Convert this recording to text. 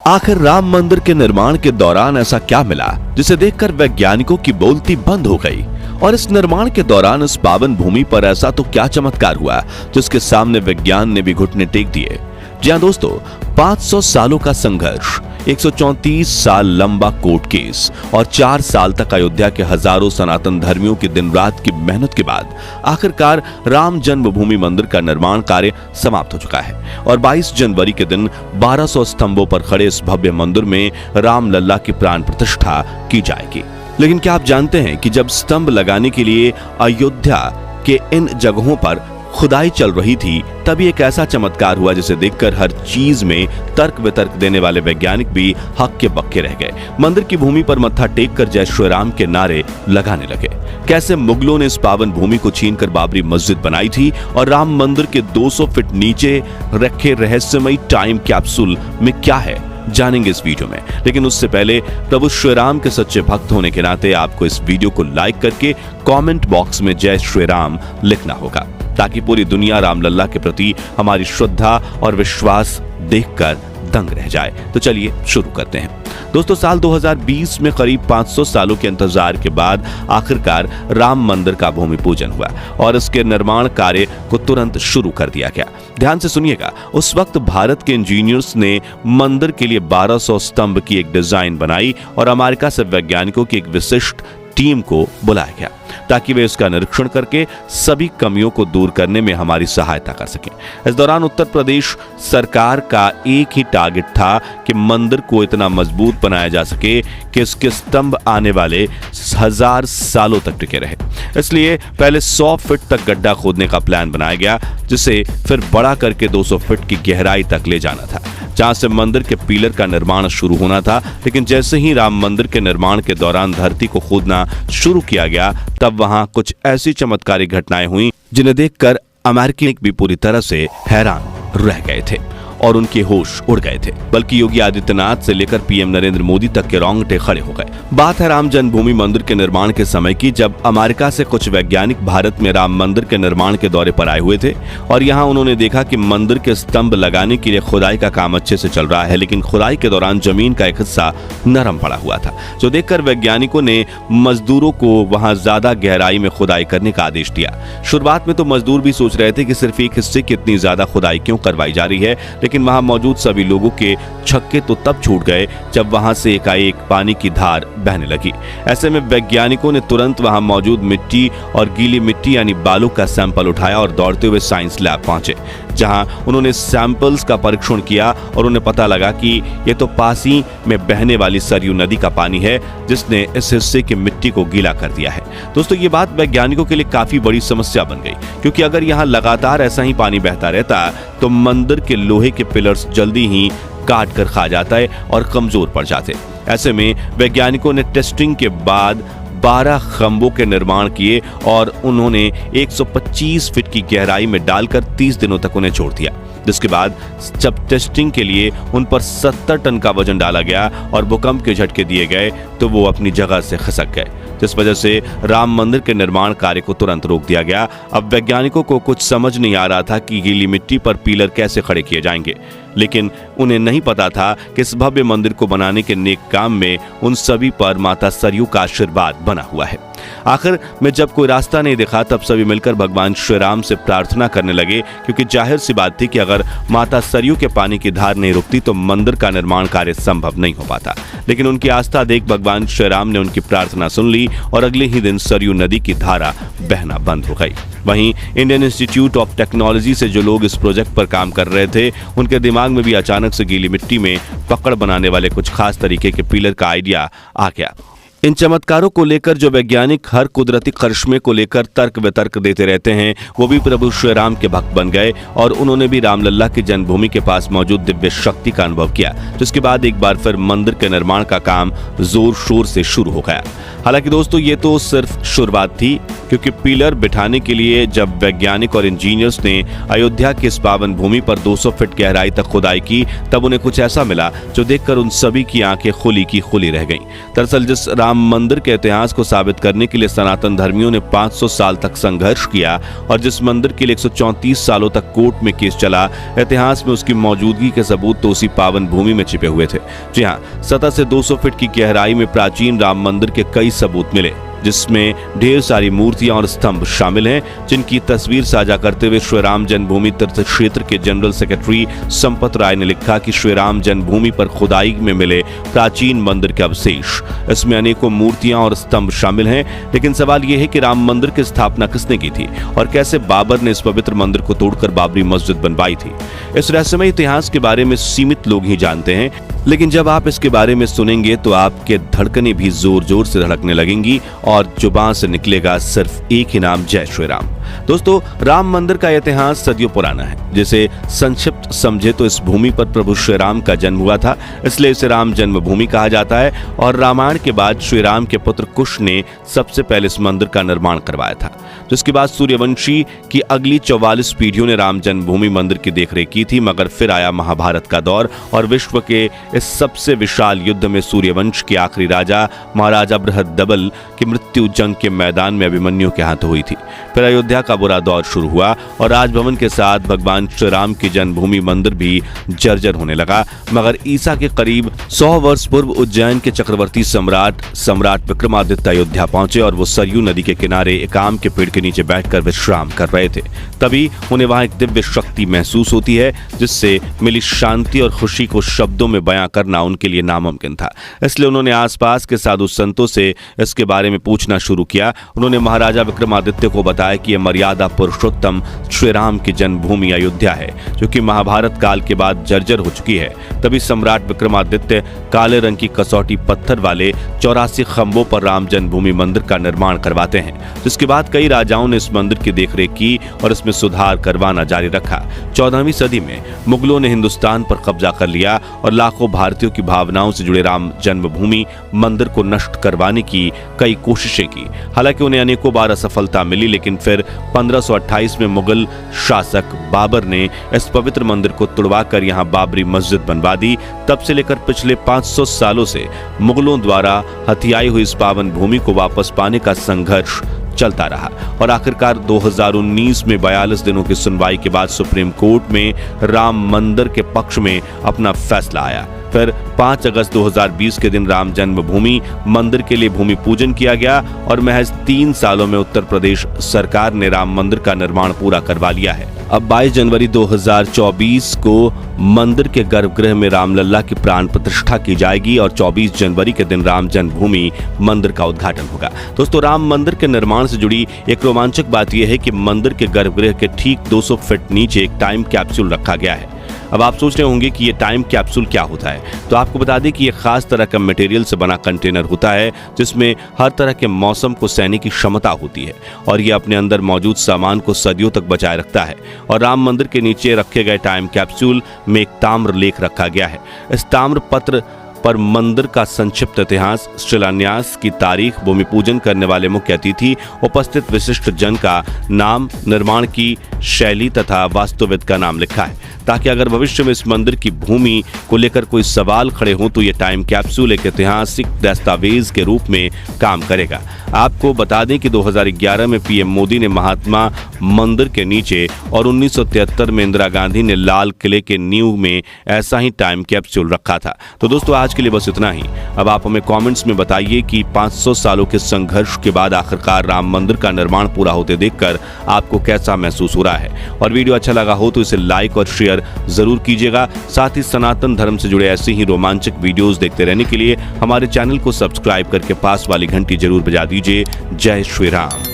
आखिर राम मंदिर के निर्माण के दौरान ऐसा क्या मिला जिसे देखकर वैज्ञानिकों की बोलती बंद हो गई? और इस निर्माण के दौरान इस पावन भूमि पर ऐसा तो क्या चमत्कार हुआ जिसके सामने विज्ञान ने भी घुटने टेक दिए? जी हां दोस्तों, 500 सालों का संघर्ष, 134 साल लंबा कोर्ट केस और 4 साल तक अयोध्या के हजारों सनातन धर्मियों की दिन रात की मेहनत के बाद आखिरकार राम जन्मभूमि मंदिर का निर्माण कार्य समाप्त हो चुका है। और 22 जनवरी के दिन 1200 स्तंभों पर खड़े इस भव्य मंदिर में राम लल्ला की प्राण प्रतिष्ठा की जाएगी। लेकिन क्या आप जानते हैं कि जब स्तंभ लगाने के लिए अयोध्या के इन जगहों पर खुदाई चल रही थी, तभी एक ऐसा चमत्कार हुआ जिसे देखकर हर चीज में तर्क वितर्क देने वाले वैज्ञानिक भी हक्के बक्के रह गए। मंदिर की भूमि पर मत्था टेक कर जय श्री राम के नारे लगाने लगे। कैसे मुगलों ने इस पावन भूमि को छीनकर बाबरी मस्जिद बनाई थी और राम मंदिर के 200 फीट नीचे रखे रहस्यमयी टाइम कैप्सूल में क्या है, जानेंगे इस वीडियो में। लेकिन उससे पहले प्रभु श्री राम के सच्चे भक्त होने के नाते आपको इस वीडियो को लाइक करके कमेंट बॉक्स में जय श्री राम लिखना होगा, ताकि पूरी दुनिया राम लल्ला के प्रति हमारी श्रद्धा और विश्वास देखकर दंग रह जाए। तो चलिए शुरू करते हैं। दोस्तों, साल 2020 में करीब 500 सालों के इंतजार के बाद आखिरकार राम मंदिर का भूमि पूजन हुआ और इसके निर्माण कार्य को तुरंत शुरू कर दिया गया। ध्यान से सुनिएगा, उस वक्त भारत के इंजीनियर्स ने मंदिर के लिए 1200 स्तंभ की एक डिजाइन बनाई और अमेरिका से वैज्ञानिकों की एक विशिष्ट टीम को बुलाया गया ताकि वे इसका निरीक्षण करके सभी कमियों को दूर करने में हमारी सहायता कर सकें। इस दौरान उत्तर प्रदेश सरकार का एक ही टारगेट था कि मंदिर को इतना मजबूत बनाया जा सके कि इसके स्तंभ आने वाले 1000 सालों तक टिके रहे। इसलिए पहले 100 फीट तक गड्ढा खोदने का प्लान बनाया गया, जिसे फिर बड़ा करके 200 फीट की गहराई तक ले जाना था, जहां से मंदिर के पिलर का निर्माण शुरू होना था। लेकिन जैसे ही राम मंदिर के निर्माण के दौरान धरती को खोदना शुरू किया गया, तब वहां कुछ ऐसी चमत्कारी घटनाएं हुई जिन्हें देखकर अमेरिकी भी पूरी तरह से हैरान रह गए थे और उनके होश उड़ गए थे। बल्कि योगी आदित्यनाथ से लेकर पीएम नरेंद्र मोदी तक के रोंगटे खड़े हो गए। बात है राम जन्मभूमि मंदिर के निर्माण के समय की, जब अमेरिका से कुछ वैज्ञानिक भारत में राम मंदिर के निर्माण के दौरे पर आए हुए थे और यहाँ उन्होंने देखा कि मंदिर के स्तंभ लगाने के लिए खुदाई का काम अच्छे से चल रहा है, लेकिन खुदाई के दौरान जमीन का एक हिस्सा नरम पड़ा हुआ था, जो देखकर वैज्ञानिकों ने मजदूरों को वहां ज्यादा गहराई में खुदाई करने का आदेश दिया। शुरुआत में तो मजदूर भी सोच रहे थे कि सिर्फ एक हिस्से की इतनी ज्यादा खुदाई क्यों करवाई जा रही है, लेकिन वहां मौजूद सभी लोगों के छक्के तो तब छूट गए जब वहां से एकाएक पानी की धार बहने लगी। ऐसे में वैज्ञानिकों ने तुरंत वहां मौजूद मिट्टी और गीली मिट्टी यानी बालू का सैंपल उठाया और दौड़ते हुए साइंस लैब पहुंचे, जहां उन्होंने सैंपल्स का परीक्षण किया और उन्हें पता लगा कि यह तो पास ही में बहने वाली सरयू नदी का पानी है, जिसने इस हिस्से की मिट्टी को गीला कर दिया है। दोस्तों, ये बात वैज्ञानिकों के लिए काफी बड़ी समस्या बन गई, क्योंकि अगर यहां लगातार ऐसा ही पानी बहता रहता तो मंदिर के लोहे के पिलर्स जल्दी ही काट कर खा जाता है और कमजोर पड़ जाते। ऐसे में वैज्ञानिकों ने टेस्टिंग के बाद 12 खंभों के निर्माण किए और उन्होंने 125 फीट की गहराई में डालकर 30 दिनों तक उन्हें छोड़ दिया, जिसके बाद जब टेस्टिंग के लिए उन पर 70 टन का वजन डाला गया और भूकंप के झटके दिए गए तो वो अपनी जगह से खिसक गए, जिस वजह से राम मंदिर के निर्माण कार्य को तुरंत रोक दिया गया। अब वैज्ञानिकों को कुछ समझ नहीं आ रहा था कि गीली मिट्टी पर पिलर कैसे खड़े किए जाएंगे, लेकिन उन्हें नहीं पता था कि इस भव्य मंदिर को बनाने के नेक काम में उन सभी पर माता सरयू का आशीर्वाद बना हुआ है। आखिर में जब कोई रास्ता नहीं दिखा, तब सभी मिलकर भगवान श्री राम से प्रार्थना करने लगे, क्योंकि जाहिर सी बात थी कि अगर माता सरयू के पानी की धार नहीं रुकती तो मंदिर का निर्माण कार्य संभव नहीं हो पाता। लेकिन उनकी आस्था देख भगवान श्री राम ने उनकी प्रार्थना सुन ली और अगले ही दिन सरयू नदी की धारा बहना बंद हो गई। वहीं इंडियन इंस्टीट्यूट ऑफ टेक्नोलॉजी से जो लोग इस प्रोजेक्ट पर काम कर रहे थे, उनके दिमाग में भी अचानक से गीली मिट्टी में पकड़ बनाने वाले कुछ खास तरीके के पिलर का आइडिया आ गया। इन चमत्कारों को लेकर जो वैज्ञानिक हर कुदरती करिश्मे को लेकर तर्क वितर्क देते रहते हैं, वो भी प्रभु श्री राम के भक्त बन गए और उन्होंने भी राम लल्ला की जन्मभूमि के पास मौजूद दिव्य शक्ति का अनुभव किया, जिसके बाद एक बार फिर मंदिर के निर्माण का काम जोर शोर से शुरू हो गया। हालांकि दोस्तों, ये तो सिर्फ शुरुआत थी, क्योंकि पिलर बिठाने के लिए जब वैज्ञानिक और इंजीनियर्स ने अयोध्या की इस पावन भूमि पर 200 फीट गहराई तक खुदाई की, तब उन्हें कुछ ऐसा मिला जो देखकर उन सभी की आंखें खुली की खुली रह गईं। दरअसल जिस राम राम मंदिर के इतिहास को साबित करने के लिए सनातन धर्मियों ने 500 साल तक संघर्ष किया और जिस मंदिर के लिए 134 सालों तक कोर्ट में केस चला, इतिहास में उसकी मौजूदगी के सबूत तो उसी पावन भूमि में छिपे हुए थे। जी हाँ, सतह से 200 फीट की गहराई में प्राचीन राम मंदिर के कई सबूत मिले, जिसमें ढेर सारी मूर्तियां और स्तंभ शामिल हैं, जिनकी तस्वीर साझा करते हुए श्री राम जन्मभूमि तीर्थ क्षेत्र के जनरल सेक्रेटरी संपत राय ने लिखा कि श्री राम जन्मभूमि पर खुदाई में मिले प्राचीन मंदिर के अवशेष, इसमें अनेकों मूर्तियां और स्तंभ शामिल हैं। लेकिन सवाल यह है कि राम मंदिर की स्थापना किसने की थी और कैसे बाबर ने इस पवित्र मंदिर को तोड़कर बाबरी मस्जिद बनवाई थी। इस रहस्यमय इतिहास के बारे में सीमित लोग ही जानते हैं, लेकिन जब आप इसके बारे में सुनेंगे तो आपके धड़कनें भी जोर जोर से धड़कने लगेंगी और जुबान से निकलेगा सिर्फ एक ही नाम, जय श्री राम। दोस्तों, राम मंदिर का इतिहास सदियों पुराना है। जिसे संक्षिप्त समझे तो इस भूमि पर प्रभु श्री राम का जन्म हुआ था, इसलिए इसे राम जन्मभूमि कहा जाता है। और रामायण के बाद श्री राम के पुत्र कुश ने सबसे पहले इस मंदिर का निर्माण करवाया था, जिसके बाद सूर्यवंशी की अगली 44 पीढ़ियों ने राम जन्मभूमि मंदिर की देखरेख की थी। मगर फिर आया महाभारत का दौर और विश्व के इस सबसे विशाल युद्ध में सूर्यवंश के आखिरी राजा महाराजा बृहद्रथ की मृत्यु जंग के मैदान में अभिमन्यु के हाथों हुई थी। फिर अयोध्या का बुरा दौर शुरू हुआ और राजभवन के साथ भगवान श्री राम की जन्मभूमि मंदिर भी जर्जर होने लगा। मगर ईसा के करीब 100 वर्ष पूर्व उज्जैन के चक्रवर्ती सम्राट विक्रमादित्य अयोध्या पहुंचे और वो सरयू नदी के किनारे एक आम के पेड़ के नीचे बैठकर विश्राम कर रहे थे। तभी उन्हें वहां एक दिव्य शक्ति महसूस होती है, जिससे मिली शांति और खुशी को शब्दों में बयां करना उनके लिए नामुमकिन था। इसलिए उन्होंने आसपास के साधु संतों से इसके बारे में पूछना शुरू किया। उन्होंने महाराजा विक्रमादित्य को बताया कि यह मर्यादा पुरुषोत्तम श्री राम की जन्मभूमि अयोध्या है, जो कि महाभारत काल के बाद जर्जर हो चुकी है। तभी सम्राट विक्रमादित्य काले रंग की कसौटी पत्थर वाले 84 खंभों पर राम जन्मभूमि मंदिर का निर्माण करवाते हैं, जिसके बाद कई राजाओं ने इस मंदिर की देखरेख की और इसमें सुधार करवाना जारी रखा। 14वीं सदी में मुगलों ने हिंदुस्तान पर कब्जा कर लिया और लाखों भारतीयों की भावनाओं से जुड़े राम जन्मभूमि मंदिर को नष्ट करवाने की कई कोशिशें की। हालांकि उन्हें अनेकों बार असफलता मिली, लेकिन फिर 1528 में मुगल शासक बाबर ने इस पवित्र मंदिर को तुड़वाकर यहां बाबरी मस्जिद बनवा दी। तब से लेकर पिछले 500 सालों से मुगलों द्वारा हथियाई हुई इस पावन भूमि को वापस पाने का संघर्ष चलता रहा और आखिरकार 2019 में 42 दिनों की सुनवाई के बाद सुप्रीम कोर्ट में राम मंदिर के पक्ष में अपना फैसला आया। फिर 5 अगस्त 2020 के दिन राम जन्मभूमि मंदिर के लिए भूमि पूजन किया गया और महज 3 सालों में उत्तर प्रदेश सरकार ने राम मंदिर का निर्माण पूरा करवा लिया है। अब 22 जनवरी 2024 को मंदिर के गर्भगृह में रामलला की प्राण प्रतिष्ठा की जाएगी और 24 जनवरी के दिन राम जन्मभूमि मंदिर का उद्घाटन होगा। दोस्तों, राम मंदिर के निर्माण से जुड़ी एक रोमांचक बात यह है कि मंदिर के गर्भगृह के ठीक 200 फीट नीचे एक टाइम कैप्सूल रखा गया है। अब आप सोच रहे होंगे कि ये टाइम कैप्सूल क्या होता है, तो आपको बता दें कि ये खास तरह का मटेरियल से बना कंटेनर होता है, जिसमें हर तरह के मौसम को सहने की क्षमता होती है और ये अपने अंदर मौजूद सामान को सदियों तक बचाए रखता है। और राम मंदिर के नीचे रखे गए टाइम कैप्सूल में एक ताम्र लेख रखा गया है। इस ताम्र पत्र पर मंदिर का संक्षिप्त इतिहास, शिलान्यास की तारीख, भूमि पूजन करने वाले मुख्य अतिथि, उपस्थित विशिष्ट जन का नाम, निर्माण की शैली तथा वास्तुविद का नाम लिखा है, ताकि अगर भविष्य में इस मंदिर की भूमि को लेकर कोई सवाल खड़े हों तो ये टाइम कैप्सूल एक ऐतिहासिक दस्तावेज के रूप में काम करेगा। आपको बता दें कि 2011 में पीएम मोदी ने महात्मा मंदिर के नीचे और 1973 में इंदिरा गांधी ने लाल किले के नींव में ऐसा ही टाइम कैप्सूल रखा था। तो दोस्तों, आज के लिए बस इतना ही। अब आप हमें कमेंट्स में बताइए कि 500 सालों के संघर्ष के बाद आखिरकार राम मंदिर का निर्माण पूरा होते देखकर आपको कैसा महसूस हो रहा है। और वीडियो अच्छा लगा हो तो इसे लाइक और शेयर जरूर कीजिएगा। साथ ही सनातन धर्म से जुड़े ऐसे ही रोमांचक वीडियोस देखते रहने के लिए हमारे चैनल को सब्सक्राइब करके पास वाली घंटी जरूर बजा दीजिए। जय श्री राम।